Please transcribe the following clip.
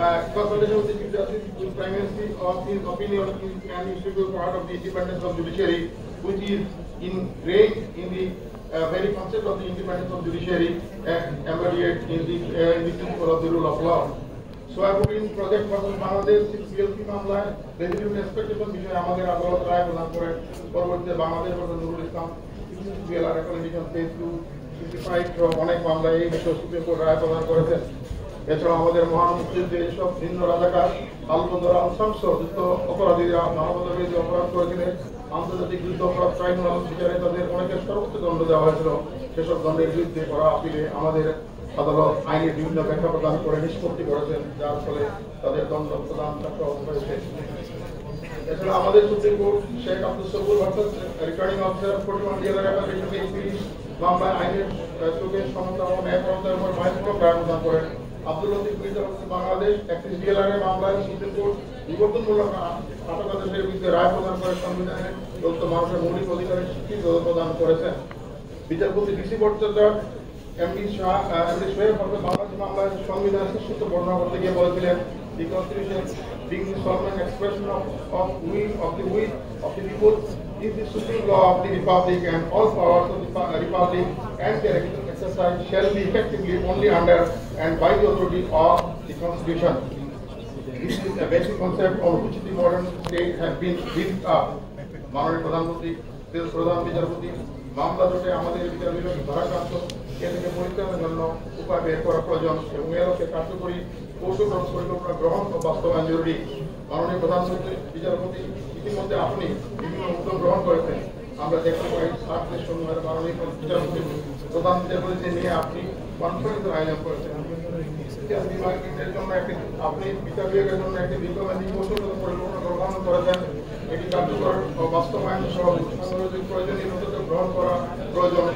consultation with the Chief Justice with primacy of his opinion and integral part of the independence of judiciary, which is ingrained in the very concept of the independence of judiciary embodied in the principle of the rule of law. Soyabuddin project versus Bangladesh CPLP মামলায় রেজিডিউড expectation বিষয়ে আমাদের আদালত রায় প্রদান করেন। পরবর্তীতে Bangladesh versus Nurul Islam সিপিএলআর recommendation page 255 অনেক মামলায় এই বিষয়ে সুপ্রিম কোর্ট রায় প্রদান করেছেন। এছাড়া আমাদের মহান মুক্তিযুদ্ধে যেসব ভিন্ন রাজাকার আলবদর আল শামস যুদ্ধ অপরাধীরা মানবতা বিরোধী অপরাধ করেছিলেন, আন্তর্জাতিক যুদ্ধ অপরাধ ট্রাইব্যুনাল বিচারে তাদের অনেকের সর্বোচ্চ দণ্ড দেওয়া হয়েছিল। সেসব দণ্ডের বিরুদ্ধে করা আপিলে আমাদের আদালত আইনের বিভিন্ন ব্যাখ্যা প্রদান করে নিষ্পত্তি করেছেন, যার ফলে তাদের দণ্ড প্রদান সক্ষম হয়েছে। এছাড়া আমাদের সুপ্রিম কোর্ট শেখ আব্দুল সবুর ভার্সেস রিটার্নিং অফিসার 41 ডিএলআর মামলায় আইনের চোখের সমতা ও ন্যায়পরতার উপর মাইলফলক রায় প্রদান করেন। আব্দুল লতিফ মির্জা বাংলাদেশ 31 ডিএলআর মামলায় সুপ্রিম কোর্ট বিবর্তনমূলক আটকাদেশের বিরুদ্ধে রায় প্রদান করে সংবিধানের প্রদত্ত মানুষের মৌলিক অধিকারের স্বীকৃতি প্রদান করেছেন। বিচারপতি ডিসি ভট্টাচার্য এমডি সোহেব বাংলাদেশ মামলায় সংবিধান শিষ্যত্ব বর্ণনা করতে গিয়ে বলেছিলেন, the constitution being the sovereign expression of the will of the people is the supreme law of the republic, and all powers of the republic and their exercise shall be effectively only under and by the authority of the constitution. This is a basic concept on which the modern state has been built up. মাননীয় প্রধানমন্ত্রী, দেশ প্রধান বিচারপতি, মামলা জটে আমাদের বিচার বিভাগ ধারাক্রান্ত এ থেকে পরিত্রাণের জন্য উপায় বের করা প্রয়োজন এবং এর লক্ষ্যে কার্যকরী কৌশল পরিকল্পনা গ্রহণ ও বাস্তবায়ন জরুরি। মাননীয় প্রধানমন্ত্রী বিচারপতি, ইতিমধ্যে আপনি বিভিন্ন উদ্যোগ গ্রহণ করেছেন। আমরা দেখতে পাই 7 দেশ সমূহের মাননীয় বিচারপতি প্রধান বিচারপতি নিয়ে আপনি কনফারেন্সের আয়োজন করেছেন। ইতিহাস বিভাগের জন্য আপনি বিচার বিভাগের জন্য একটি দীর্ঘমেয়াদী কৌশলগত পরিকল্পনা গ্রহণ করেছেন। এটি কার্যকর ও বাস্তবায়ন সহ প্রয়োজনীয় উদ্যোগ গ্রহণ করা প্রয়োজন।